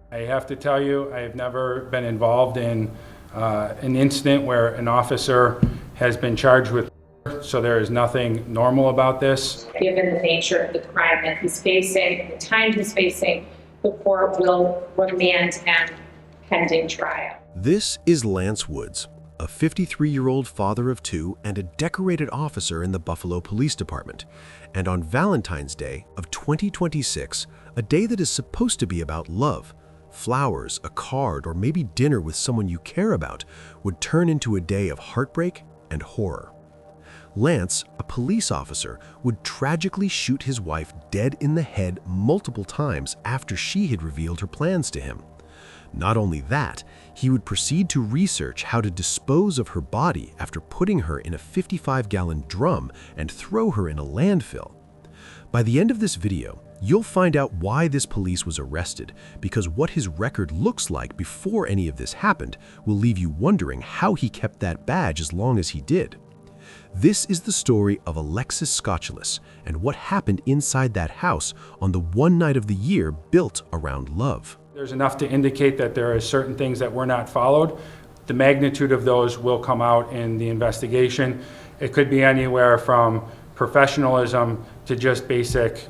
I have to tell you, I have never been involved in an incident where an officer has been charged with murder, so there is nothing normal about this. Given the nature of the crime that he's facing, the time he's facing, the court will remand him pending trial. This is Lance Woods, a 53-year-old father of two and a decorated officer in the Buffalo Police Department. And on Valentine's Day of 2026, a day that is supposed to be about love, flowers, a card, or maybe dinner with someone you care about, would turn into a day of heartbreak and horror. Lance, a police officer, would tragically shoot his wife dead in the head multiple times after she had revealed her plans to him. Not only that, he would proceed to research how to dispose of her body after putting her in a 55-gallon drum and throw her in a landfill. By the end of this video, you'll find out why this police was arrested, because what his record looks like before any of this happened will leave you wondering how he kept that badge as long as he did. This is the story of Alexis Scotchulus and what happened inside that house on the one night of the year built around love. There's enough to indicate that there are certain things that were not followed. The magnitude of those will come out in the investigation. It could be anywhere from professionalism to just basic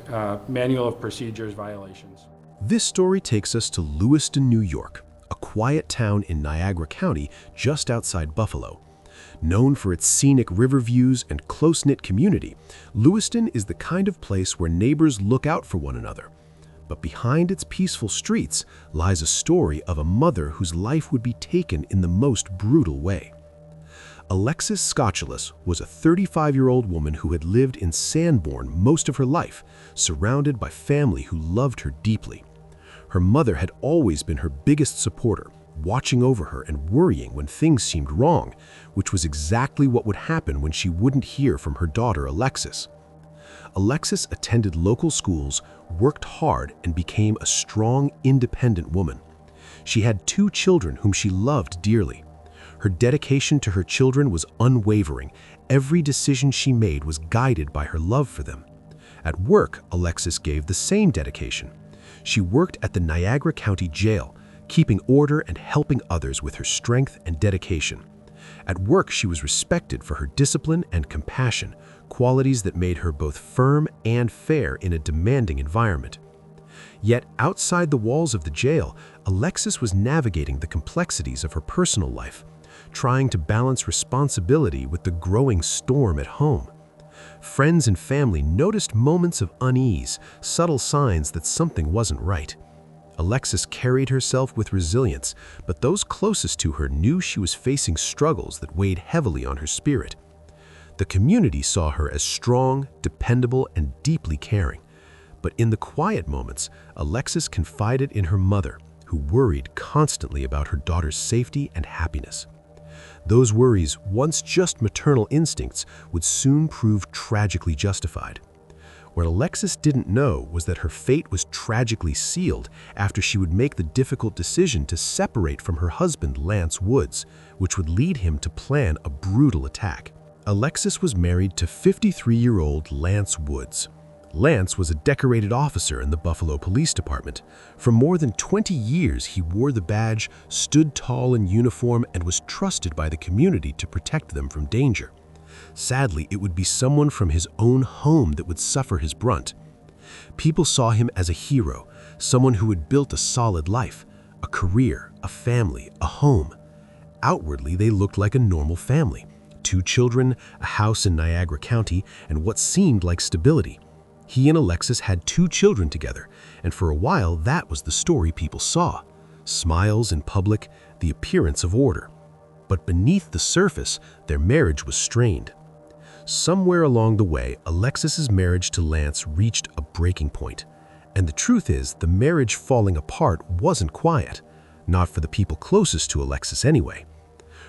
manual of procedures violations. This story takes us to Lewiston, New York, a quiet town in Niagara County just outside Buffalo. Known for its scenic river views and close-knit community, Lewiston is the kind of place where neighbors look out for one another. But behind its peaceful streets lies a story of a mother whose life would be taken in the most brutal way. Alexis Scotchulus was a 35-year-old woman who had lived in Sanborn most of her life, surrounded by family who loved her deeply. Her mother had always been her biggest supporter, watching over her and worrying when things seemed wrong, which was exactly what would happen when she wouldn't hear from her daughter Alexis. Alexis attended local schools, worked hard, and became a strong, independent woman. She had two children whom she loved dearly. Her dedication to her children was unwavering. Every decision she made was guided by her love for them. At work, Alexis gave the same dedication. She worked at the Niagara County Jail, keeping order and helping others with her strength and dedication. At work, she was respected for her discipline and compassion, qualities that made her both firm and fair in a demanding environment. Yet outside the walls of the jail, Alexis was navigating the complexities of her personal life, trying to balance responsibility with the growing storm at home. Friends and family noticed moments of unease, subtle signs that something wasn't right. Alexis carried herself with resilience, but those closest to her knew she was facing struggles that weighed heavily on her spirit. The community saw her as strong, dependable, and deeply caring. But in the quiet moments, Alexis confided in her mother, who worried constantly about her daughter's safety and happiness. Those worries, once just maternal instincts, would soon prove tragically justified. What Alexis didn't know was that her fate was tragically sealed after she would make the difficult decision to separate from her husband, Lance Woods, which would lead him to plan a brutal attack. Alexis was married to 53-year-old Lance Woods. Lance was a decorated officer in the Buffalo Police Department. For more than 20 years, he wore the badge, stood tall in uniform, and was trusted by the community to protect them from danger. Sadly, it would be someone from his own home that would suffer his brunt. People saw him as a hero, someone who had built a solid life, a career, a family, a home. Outwardly, they looked like a normal family. 2 children, a house in Niagara County, and what seemed like stability. He and Alexis had 2 children together, and for a while that was the story people saw. Smiles in public, the appearance of order. But beneath the surface, their marriage was strained. Somewhere along the way, Alexis's marriage to Lance reached a breaking point. And the truth is, the marriage falling apart wasn't quiet. Not for the people closest to Alexis anyway.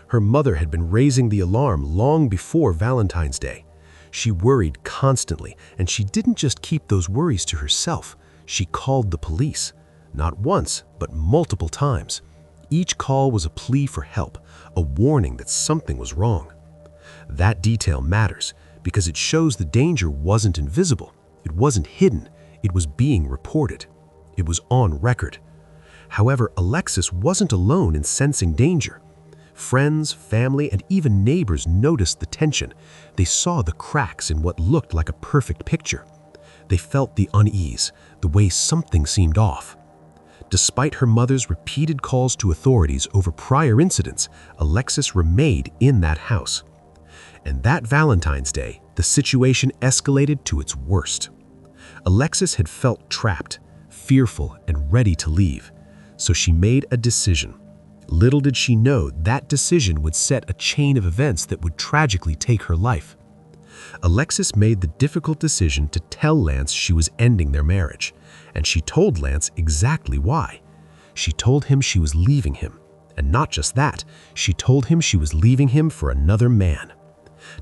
Her mother had been raising the alarm long before Valentine's Day. She worried constantly, and she didn't just keep those worries to herself. She called the police. Not once, but multiple times. Each call was a plea for help, a warning that something was wrong. That detail matters because it shows the danger wasn't invisible. It wasn't hidden. It was being reported. It was on record. However, Alexis wasn't alone in sensing danger. Friends, family, and even neighbors noticed the tension. They saw the cracks in what looked like a perfect picture. They felt the unease, the way something seemed off. Despite her mother's repeated calls to authorities over prior incidents, Alexis remained in that house. And that Valentine's Day, the situation escalated to its worst. Alexis had felt trapped, fearful, and ready to leave. So she made a decision. Little did she know that decision would set a chain of events that would tragically take her life. Alexis made the difficult decision to tell Lance she was ending their marriage, and she told Lance exactly why. She told him she was leaving him, and not just that, she told him she was leaving him for another man.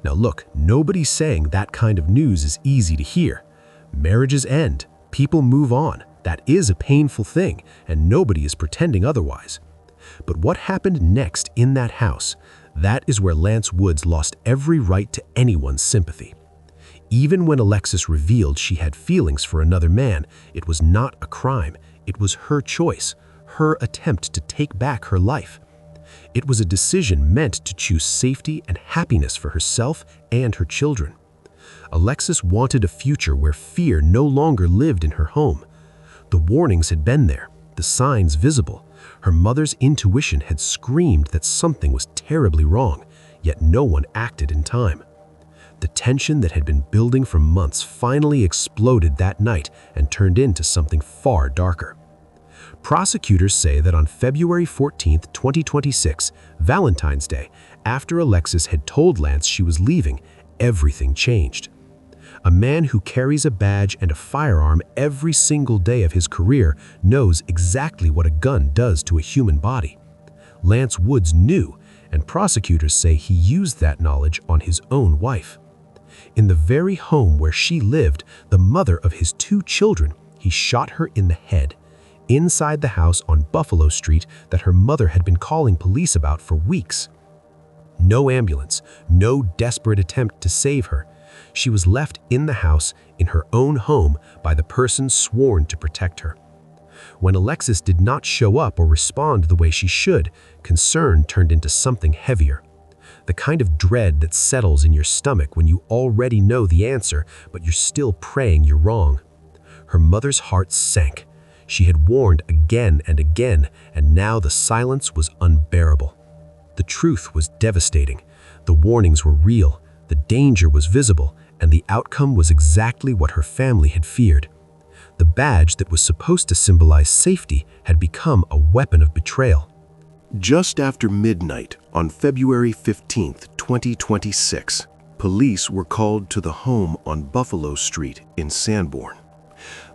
Now look, nobody's saying that kind of news is easy to hear. Marriages end, people move on. That is a painful thing, and nobody is pretending otherwise. But what happened next in that house, that is where Lance Woods lost every right to anyone's sympathy. Even when Alexis revealed she had feelings for another man, it was not a crime. It was her choice, her attempt to take back her life. It was a decision meant to choose safety and happiness for herself and her children. Alexis wanted a future where fear no longer lived in her home. The warnings had been there, the signs visible. Her mother's intuition had screamed that something was terribly wrong, yet no one acted in time. The tension that had been building for months finally exploded that night and turned into something far darker. Prosecutors say that on February 14, 2026, Valentine's Day, after Alexis had told Lance she was leaving, everything changed. A man who carries a badge and a firearm every single day of his career knows exactly what a gun does to a human body. Lance Woods knew, and prosecutors say he used that knowledge on his own wife. In the very home where she lived, the mother of his 2 children, he shot her in the head, inside the house on Buffalo Street that her mother had been calling police about for weeks. No ambulance, no desperate attempt to save her. She was left in the house, in her own home, by the person sworn to protect her. When Alexis did not show up or respond the way she should, concern turned into something heavier. The kind of dread that settles in your stomach when you already know the answer, but you're still praying you're wrong. Her mother's heart sank. She had warned again and again, and now the silence was unbearable. The truth was devastating. The warnings were real, the danger was visible, and the outcome was exactly what her family had feared. The badge that was supposed to symbolize safety had become a weapon of betrayal. Just after midnight on February 15, 2026, police were called to the home on Buffalo Street in Sanborn.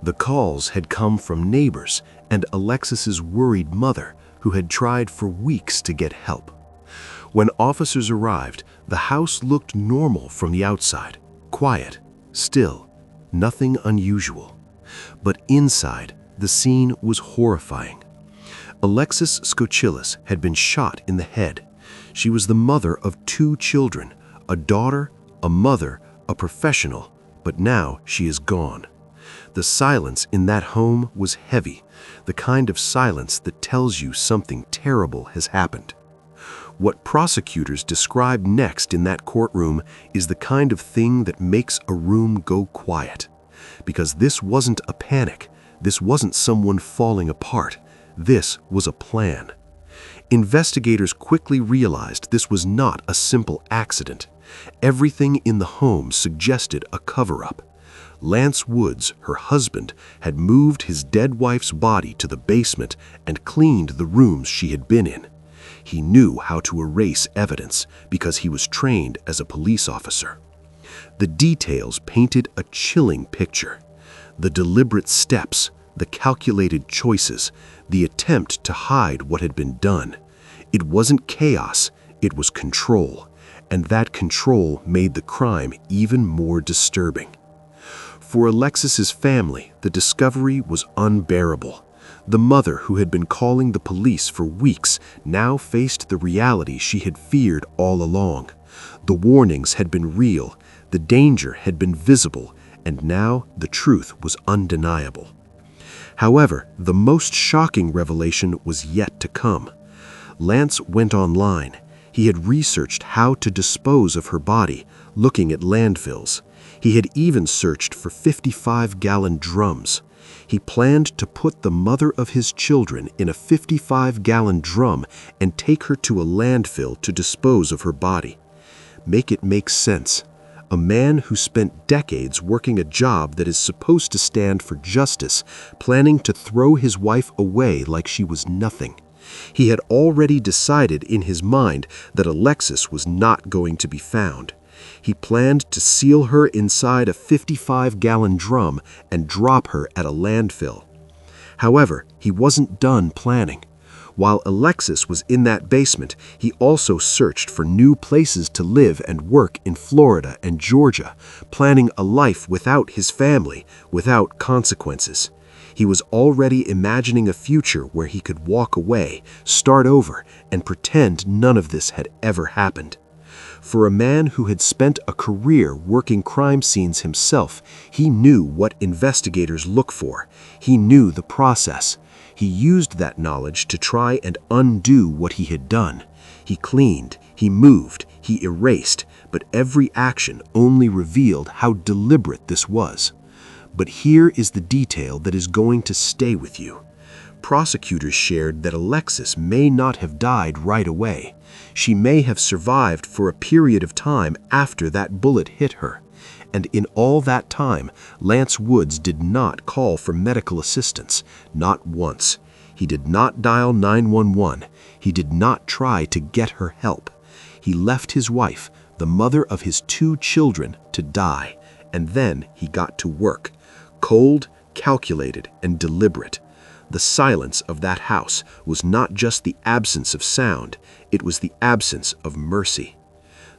The calls had come from neighbors and Alexis's worried mother, who had tried for weeks to get help. When officers arrived, the house looked normal from the outside, quiet, still, nothing unusual. But inside, the scene was horrifying. Alexis Scotchulus had been shot in the head. She was the mother of 2 children, a daughter, a mother, a professional, but now she is gone. The silence in that home was heavy, the kind of silence that tells you something terrible has happened. What prosecutors described next in that courtroom is the kind of thing that makes a room go quiet. Because this wasn't a panic, this wasn't someone falling apart, this was a plan. Investigators quickly realized this was not a simple accident. Everything in the home suggested a cover-up. Lance Woods, her husband, had moved his dead wife's body to the basement and cleaned the rooms she had been in. He knew how to erase evidence because he was trained as a police officer. The details painted a chilling picture. The deliberate steps, the calculated choices, the attempt to hide what had been done. It wasn't chaos, it was control, and that control made the crime even more disturbing. For Alexis's family, the discovery was unbearable. The mother, who had been calling the police for weeks, now faced the reality she had feared all along. The warnings had been real, the danger had been visible, and now the truth was undeniable. However, the most shocking revelation was yet to come. Lance went online. He had researched how to dispose of her body, looking at landfills. He had even searched for 55-gallon drums. He planned to put the mother of his children in a 55-gallon drum and take her to a landfill to dispose of her body. Make it make sense. A man who spent decades working a job that is supposed to stand for justice, planning to throw his wife away like she was nothing. He had already decided in his mind that Alexis was not going to be found. He planned to seal her inside a 55-gallon drum and drop her at a landfill. However, he wasn't done planning. While Alexis was in that basement, he also searched for new places to live and work in Florida and Georgia, planning a life without his family, without consequences. He was already imagining a future where he could walk away, start over, and pretend none of this had ever happened. For a man who had spent a career working crime scenes himself, he knew what investigators look for. He knew the process. He used that knowledge to try and undo what he had done. He cleaned, he moved, he erased, but every action only revealed how deliberate this was. But here is the detail that is going to stay with you. Prosecutors shared that Alexis may not have died right away. She may have survived for a period of time after that bullet hit her. And in all that time, Lance Woods did not call for medical assistance, not once. He did not dial 911. He did not try to get her help. He left his wife, the mother of his 2 children, to die, and then he got to work. Cold, calculated, and deliberate. The silence of that house was not just the absence of sound, it was the absence of mercy.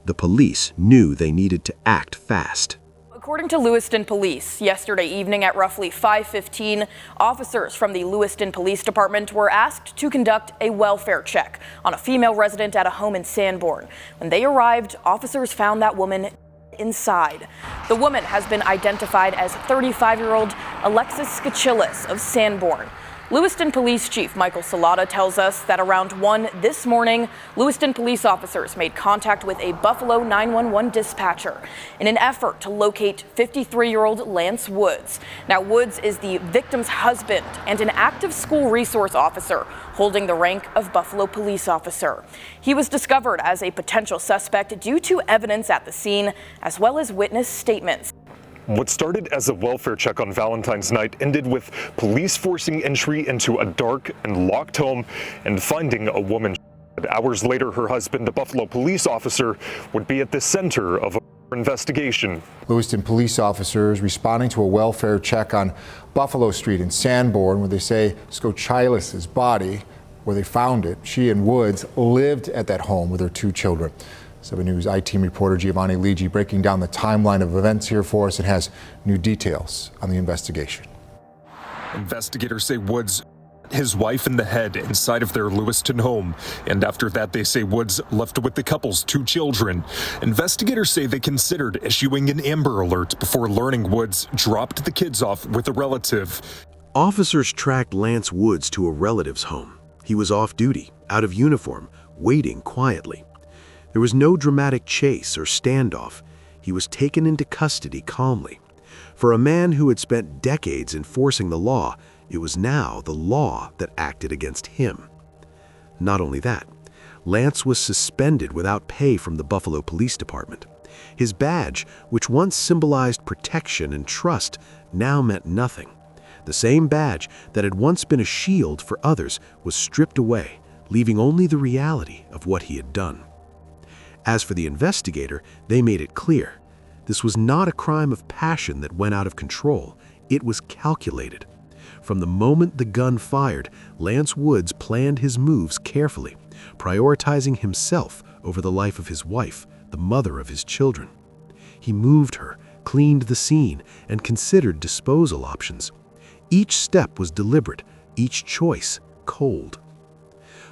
The police knew they needed to act fast. According to Lewiston Police, yesterday evening at roughly 5:15, officers from the Lewiston Police Department were asked to conduct a welfare check on a female resident at a home in Sanborn. When they arrived, officers found that woman inside. The woman has been identified as 35-year-old Alexis Scotchulus of Sanborn. Lewiston Police Chief Michael Salata tells us that around 1 this morning, Lewiston police officers made contact with a Buffalo 911 dispatcher in an effort to locate 53-year-old Lance Woods. Now, Woods is the victim's husband and an active school resource officer holding the rank of Buffalo police officer. He was discovered as a potential suspect due to evidence at the scene, as well as witness statements. What started as a welfare check on Valentine's night ended with police forcing entry into a dark and locked home and finding a woman. Hours later, her husband, a Buffalo police officer, would be at the center of an investigation. Lewiston police officers responding to a welfare check on Buffalo Street in Sanborn, where they say Scotchulus's body, where they found it. She and Woods lived at that home with their 2 children. 7 News I-Team reporter Giovanni Ligi breaking down the timeline of events here for us and has new details on the investigation. Investigators say Woods hit his wife in the head inside of their Lewiston home, and after that they say Woods left with the couple's 2 children. Investigators say they considered issuing an Amber Alert before learning Woods dropped the kids off with a relative. Officers tracked Lance Woods to a relative's home. He was off duty, out of uniform, waiting quietly. There was no dramatic chase or standoff. He was taken into custody calmly. For a man who had spent decades enforcing the law, it was now the law that acted against him. Not only that, Lance was suspended without pay from the Buffalo Police Department. His badge, which once symbolized protection and trust, now meant nothing. The same badge that had once been a shield for others was stripped away, leaving only the reality of what he had done. As for the investigator, they made it clear. This was not a crime of passion that went out of control. It was calculated. From the moment the gun fired, Lance Woods planned his moves carefully, prioritizing himself over the life of his wife, the mother of his children. He moved her, cleaned the scene, and considered disposal options. Each step was deliberate, each choice cold.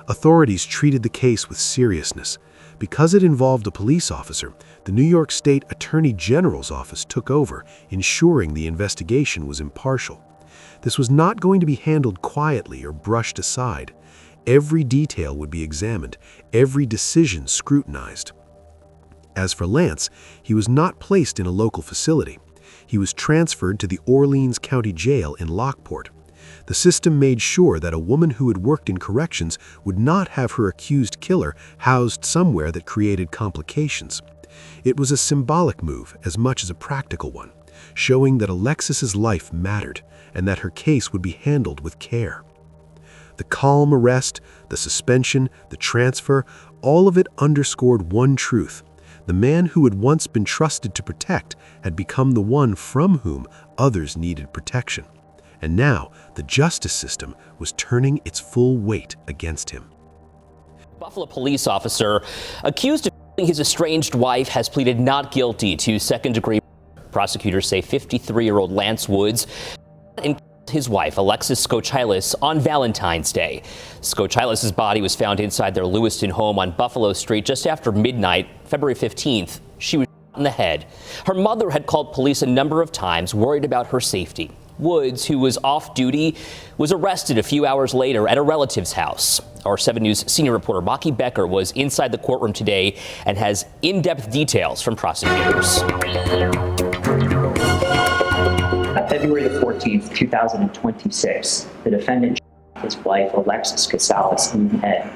Authorities treated the case with seriousness. Because it involved a police officer, the New York State Attorney General's office took over, ensuring the investigation was impartial. This was not going to be handled quietly or brushed aside. Every detail would be examined, every decision scrutinized. As for Lance, he was not placed in a local facility. He was transferred to the Orleans County Jail in Lockport. The system made sure that a woman who had worked in corrections would not have her accused killer housed somewhere that created complications. It was a symbolic move as much as a practical one, showing that Alexis's life mattered and that her case would be handled with care. The calm arrest, the suspension, the transfer, all of it underscored one truth. The man who had once been trusted to protect had become the one from whom others needed protection. And now, the justice system was turning its full weight against him. Buffalo police officer accused of killing his estranged wife has pleaded not guilty to second-degree murder. Prosecutors say 53-year-old Lance Woods and his wife, Alexis Scotchulus, on Valentine's Day. Scotchulus' body was found inside their Lewiston home on Buffalo Street just after midnight, February 15th. She was shot in the head. Her mother had called police a number of times, worried about her safety. Woods, who was off duty, was arrested a few hours later at a relative's house. Our 7 News senior reporter Maki Becker was inside the courtroom today and has in-depth details from prosecutors. On February the 14th, 2026, the defendant shot his wife, Alexis Scotchulus, in the head.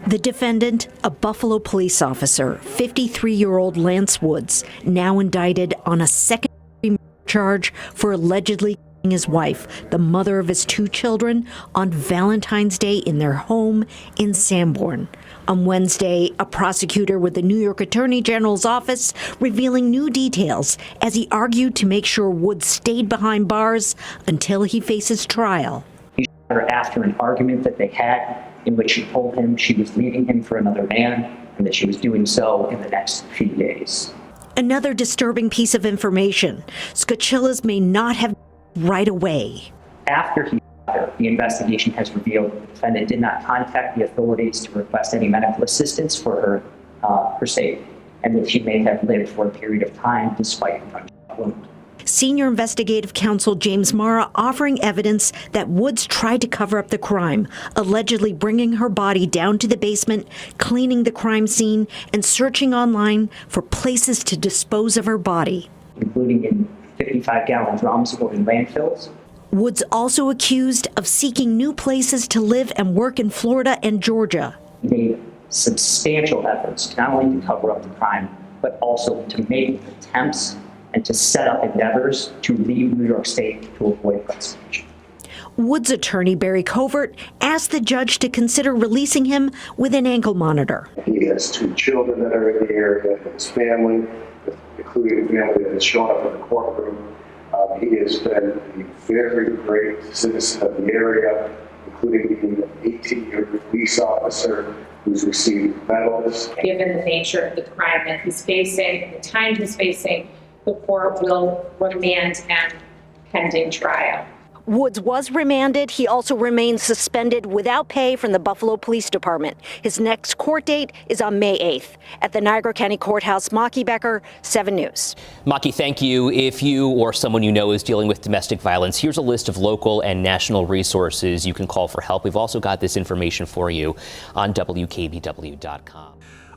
The defendant, a Buffalo police officer, 53-year-old Lance Woods, now indicted on a second-degree murder charge for allegedly killing his wife, the mother of his 2 children, on Valentine's Day in their home in Sanborn. On Wednesday, a prosecutor with the New York Attorney General's office revealing new details as he argued to make sure Woods stayed behind bars until he faces trial. He shot her after an argument that they had in which she told him she was leaving him for another man and that she was doing so in the next few days. Another disturbing piece of information. Scotchulus may not have right away. After he shot her, the investigation has revealed the defendant did not contact the authorities to request any medical assistance for her safety, and that she may have lived for a period of time despite the gunshot wound. Senior investigative counsel James Mara offering evidence that Woods tried to cover up the crime, allegedly bringing her body down to the basement, cleaning the crime scene, and searching online for places to dispose of her body, including in 55-gallon drums or in landfills. Woods also accused of seeking new places to live and work in Florida and Georgia. He made substantial efforts not only to cover up the crime, but also to make attempts and to set up endeavors to leave New York State to avoid prosecution. Woods' attorney, Barry Covert, asked the judge to consider releasing him with an ankle monitor. He has 2 children that are in the area, his family, including the family that has shown up in the courtroom. He has been a very great citizen of the area, including being an 18-year police officer who's received medals. Given the nature of the crime that he's facing, the time he's facing, the court will remand and pending trial. Woods was remanded. He also remains suspended without pay from the Buffalo Police Department. His next court date is on May 8th at the Niagara County Courthouse. Maki Becker, 7 News. Maki, thank you. If you or someone you know is dealing with domestic violence, here's a list of local and national resources you can call for help. We've also got this information for you on WKBW.com.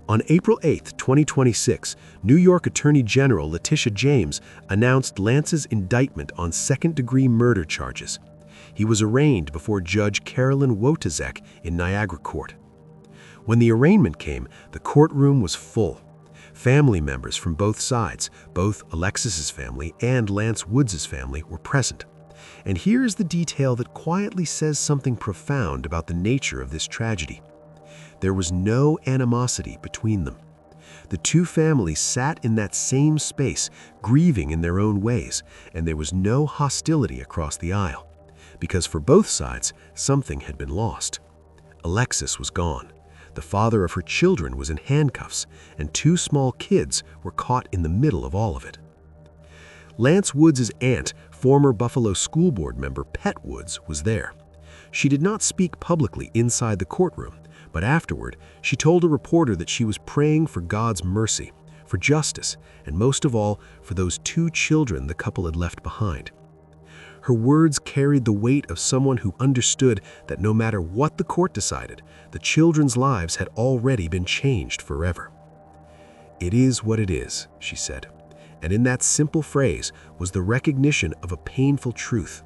On April 8, 2026, New York Attorney General Letitia James announced Lance's indictment on second-degree murder charges. He was arraigned before Judge Carolyn Wojtaszek in Niagara Court. When the arraignment came, the courtroom was full. Family members from both sides, both Alexis's family and Lance Woods' family, were present. And here is the detail that quietly says something profound about the nature of this tragedy. There was no animosity between them. The 2 families sat in that same space, grieving in their own ways, and there was no hostility across the aisle. Because for both sides, something had been lost. Alexis was gone. The father of her children was in handcuffs, and 2 small kids were caught in the middle of all of it. Lance Woods' aunt, former Buffalo School Board member Pet Woods, was there. She did not speak publicly inside the courtroom, but afterward, she told a reporter that she was praying for God's mercy, for justice, and most of all, for those 2 children the couple had left behind. Her words carried the weight of someone who understood that no matter what the court decided, the children's lives had already been changed forever. "It is what it is," she said, and in that simple phrase was the recognition of a painful truth.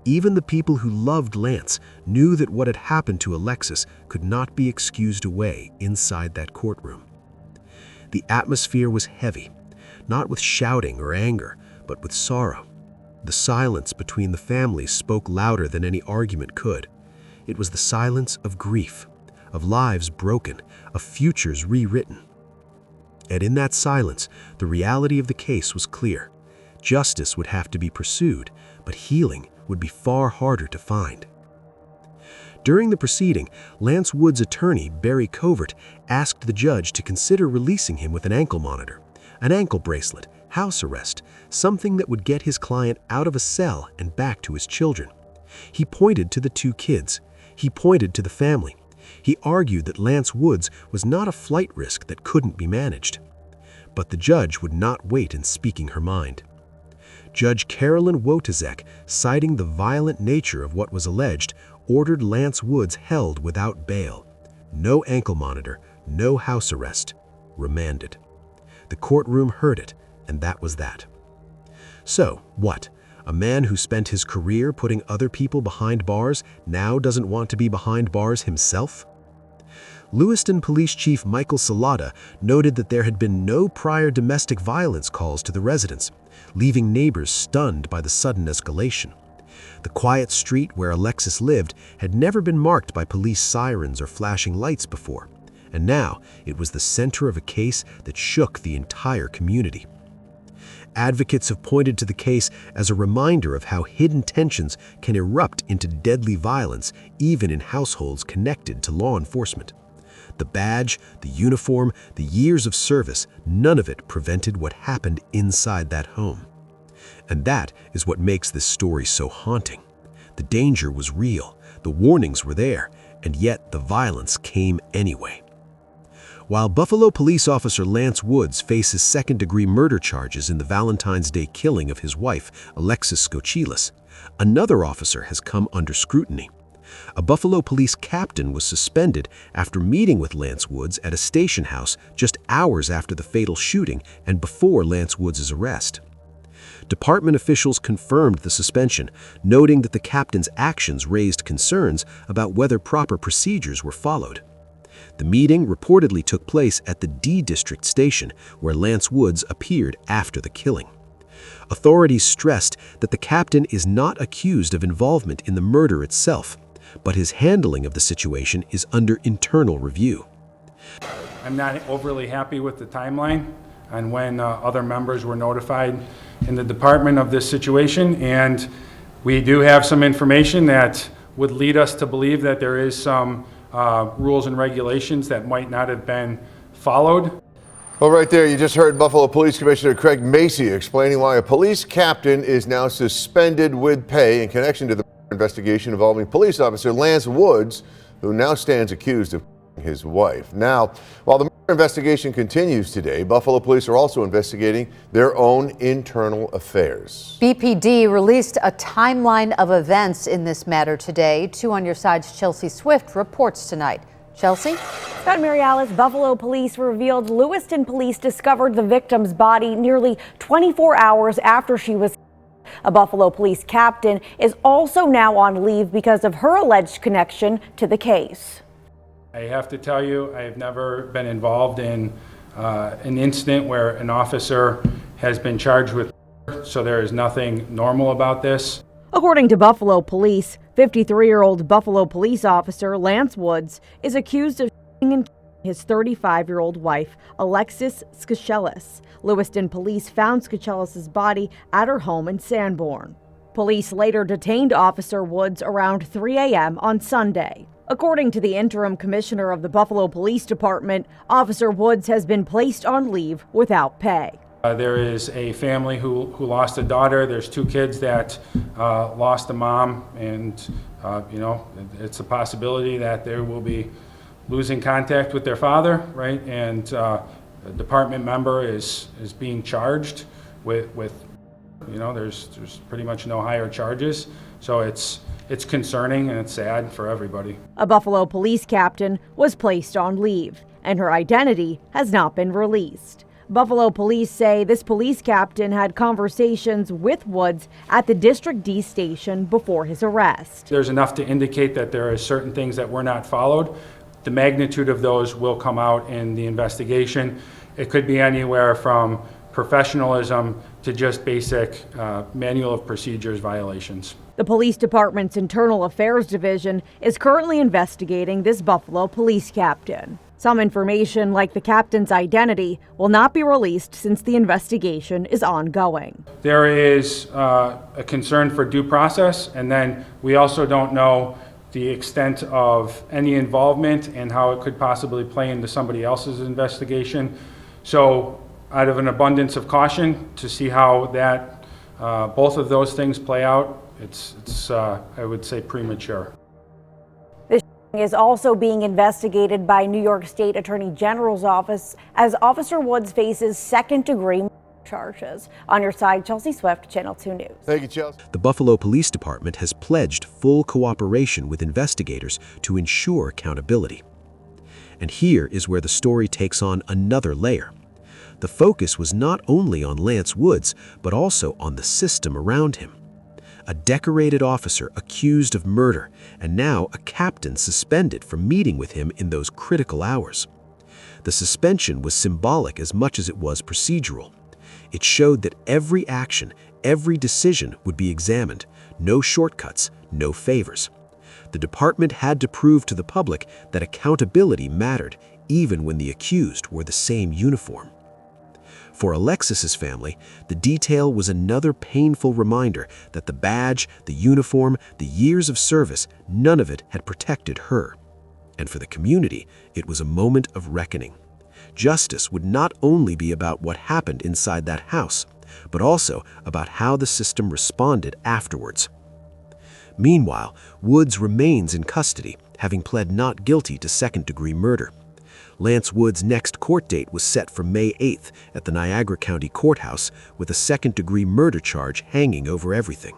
Even the people who loved Lance knew that what had happened to Alexis could not be excused away inside that courtroom. The atmosphere was heavy, not with shouting or anger, but with sorrow. The silence between the families spoke louder than any argument could. It was the silence of grief, of lives broken, of futures rewritten. And in that silence, the reality of the case was clear. Justice would have to be pursued, but healing would be far harder to find. During the proceeding, Lance Wood's attorney, Barry Covert, asked the judge to consider releasing him with an ankle monitor, an ankle bracelet, house arrest, something that would get his client out of a cell and back to his children. He pointed to the two kids. He pointed to the family. He argued that Lance Woods was not a flight risk that couldn't be managed. But the judge would not wait in speaking her mind. Judge Carolyn Wojtaszek, citing the violent nature of what was alleged, ordered Lance Woods held without bail. No ankle monitor, no house arrest. Remanded. The courtroom heard it, and that was that. So, what? A man who spent his career putting other people behind bars now doesn't want to be behind bars himself? Lewiston Police Chief Michael Salata noted that there had been no prior domestic violence calls to the residents, leaving neighbors stunned by the sudden escalation. The quiet street where Alexis lived had never been marked by police sirens or flashing lights before, and now it was the center of a case that shook the entire community. Advocates have pointed to the case as a reminder of how hidden tensions can erupt into deadly violence even in households connected to law enforcement. The badge, the uniform, the years of service, none of it prevented what happened inside that home. And that is what makes this story so haunting. The danger was real, the warnings were there, and yet the violence came anyway. While Buffalo police officer Lance Woods faces second-degree murder charges in the Valentine's Day killing of his wife, Alexis Scotchulus, another officer has come under scrutiny. A Buffalo police captain was suspended after meeting with Lance Woods at a station house just hours after the fatal shooting and before Lance Woods' arrest. Department officials confirmed the suspension, noting that the captain's actions raised concerns about whether proper procedures were followed. The meeting reportedly took place at the D District station, where Lance Woods appeared after the killing. Authorities stressed that the captain is not accused of involvement in the murder itself, but his handling of the situation is under internal review. I'm not overly happy with the timeline on when other members were notified in the department of this situation, and we do have some information that would lead us to believe that there is some rules and regulations that might not have been followed. Well, right there, you just heard Buffalo Police Commissioner Craig Macy explaining why a police captain is now suspended with pay in connection to the investigation involving police officer Lance Woods, who now stands accused of his wife. Now, while the investigation continues today, Buffalo police are also investigating their own internal affairs. BPD released a timeline of events in this matter today. 2 on Your Side's Chelsea Swift reports tonight. Chelsea? Scott Marialis, Buffalo police revealed Lewiston police discovered the victim's body nearly 24 hours after she was killed. A Buffalo police captain is also now on leave because of her alleged connection to the case. I have to tell you, I have never been involved in an incident where an officer has been charged with murder, so there is nothing normal about this. According to Buffalo police, 53-year-old Buffalo police officer Lance Woods is accused of shooting and killing his 35-year-old wife, Alexis Scotchulus. Lewiston police found Scotchulus' body at her home in Sanborn. Police later detained Officer Woods around 3 a.m. on Sunday. According to the interim commissioner of the Buffalo Police Department, Officer Woods has been placed on leave without pay. There is a family who lost a daughter. There's 2 kids that lost a mom, and it's a possibility that they will be losing contact with their father, right? And a department member is being charged with You know, there's pretty much no higher charges, so it's concerning and it's sad for everybody. A Buffalo police captain was placed on leave, and her identity has not been released. Buffalo police say this police captain had conversations with Woods at the District D station before his arrest. There's enough to indicate that there are certain things that were not followed. The magnitude of those will come out in the investigation. It could be anywhere from professionalism to just basic manual of procedures violations. The police department's Internal Affairs Division is currently investigating this Buffalo police captain. Some information, like the captain's identity, will not be released since the investigation is ongoing. There is a concern for due process, and then we also don't know the extent of any involvement and how it could possibly play into somebody else's investigation. So out of an abundance of caution to see how that both of those things play out, it's I would say premature. This is also being investigated by New York State Attorney General's office as Officer Woods faces second-degree charges. On your side, Chelsea Swift, Channel 2 News. Thank you, Chelsea. The Buffalo Police Department has pledged full cooperation with investigators to ensure accountability. And here is where the story takes on another layer. The focus was not only on Lance Woods, but also on the system around him. A decorated officer accused of murder, and now a captain suspended for meeting with him in those critical hours. The suspension was symbolic as much as it was procedural. It showed that every action, every decision would be examined, no shortcuts, no favors. The department had to prove to the public that accountability mattered, even when the accused wore the same uniform. For Alexis's family, the detail was another painful reminder that the badge, the uniform, the years of service, none of it had protected her. And for the community, it was a moment of reckoning. Justice would not only be about what happened inside that house, but also about how the system responded afterwards. Meanwhile, Woods remains in custody, having pled not guilty to second-degree murder. Lance Woods' next court date was set for May 8th at the Niagara County Courthouse, with a second-degree murder charge hanging over everything.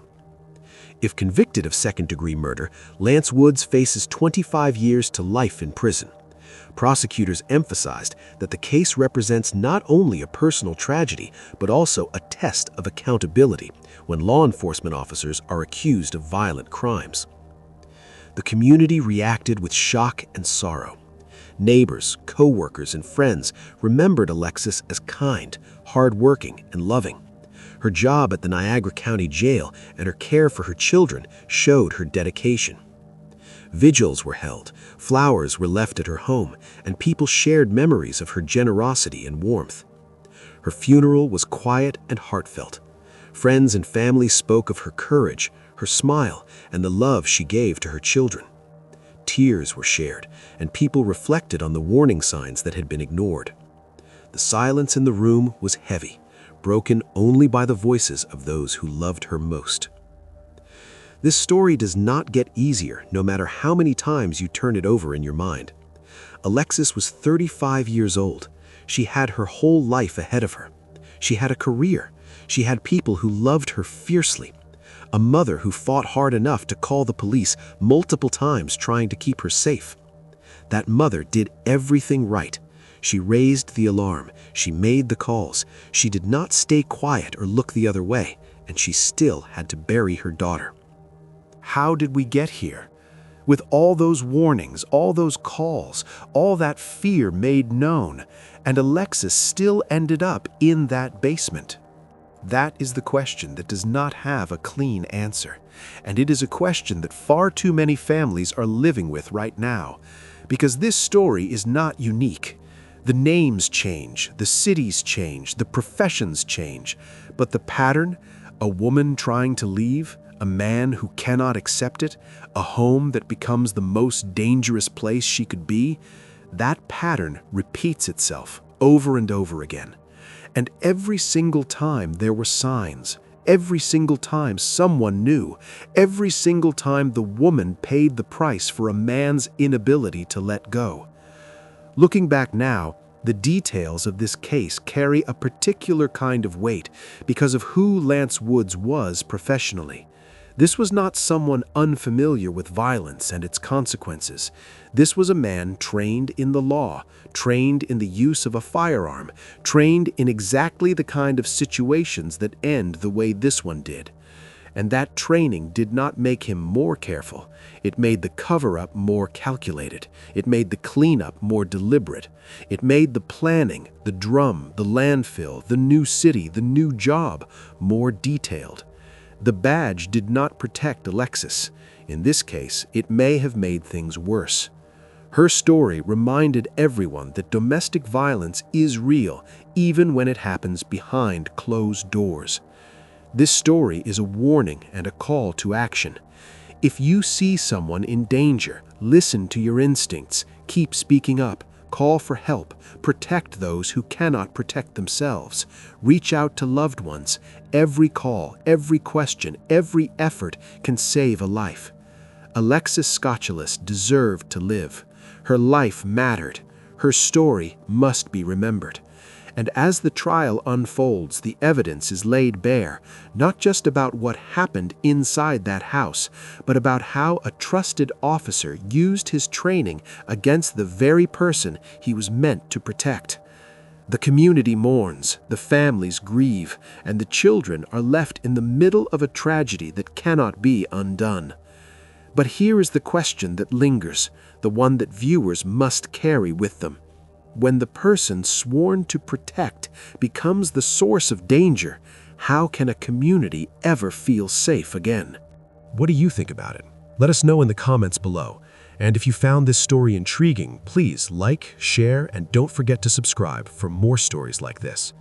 If convicted of second-degree murder, Lance Woods faces 25 years to life in prison. Prosecutors emphasized that the case represents not only a personal tragedy, but also a test of accountability when law enforcement officers are accused of violent crimes. The community reacted with shock and sorrow. Neighbors, co-workers, and friends remembered Alexis as kind, hard-working, and loving. Her job at the Niagara County Jail and her care for her children showed her dedication. Vigils were held, flowers were left at her home, and people shared memories of her generosity and warmth. Her funeral was quiet and heartfelt. Friends and family spoke of her courage, her smile, and the love she gave to her children. Tears were shared, and people reflected on the warning signs that had been ignored. The silence in the room was heavy, broken only by the voices of those who loved her most. This story does not get easier, no matter how many times you turn it over in your mind. Alexis was 35 years old. She had her whole life ahead of her. She had a career. She had people who loved her fiercely. A mother who fought hard enough to call the police multiple times trying to keep her safe. That mother did everything right. She raised the alarm. She made the calls. She did not stay quiet or look the other way, and she still had to bury her daughter. How did we get here? With all those warnings, all those calls, all that fear made known, and Alexis still ended up in that basement. That is the question that does not have a clean answer, and it is a question that far too many families are living with right now, because this story is not unique. The names change, the cities change, the professions change, but the pattern, a woman trying to leave, a man who cannot accept it, a home that becomes the most dangerous place she could be, that pattern repeats itself over and over again. And every single time there were signs, every single time someone knew, every single time the woman paid the price for a man's inability to let go. Looking back now, The details of this case carry a particular kind of weight because of who Lance Woods was professionally. This was not someone unfamiliar with violence and its consequences. This was a man trained in the law, trained in the use of a firearm, trained in exactly the kind of situations that end the way this one did. And that training did not make him more careful. It made the cover-up more calculated. It made the cleanup more deliberate. It made the planning, the drum, the landfill, the new city, the new job more detailed. The badge did not protect Alexis. In this case, it may have made things worse. Her story reminded everyone that domestic violence is real, even when it happens behind closed doors. This story is a warning and a call to action. If you see someone in danger, listen to your instincts, keep speaking up, call for help, protect those who cannot protect themselves, reach out to loved ones. Every call, every question, every effort can save a life. Alexis Scotchulus deserved to live. Her life mattered. Her story must be remembered. And as the trial unfolds, the evidence is laid bare, not just about what happened inside that house, but about how a trusted officer used his training against the very person he was meant to protect. The community mourns, the families grieve, and the children are left in the middle of a tragedy that cannot be undone. But here is the question that lingers, the one that viewers must carry with them. When the person sworn to protect becomes the source of danger, how can a community ever feel safe again? What do you think about it? Let us know in the comments below. And if you found this story intriguing, please like, share, and don't forget to subscribe for more stories like this.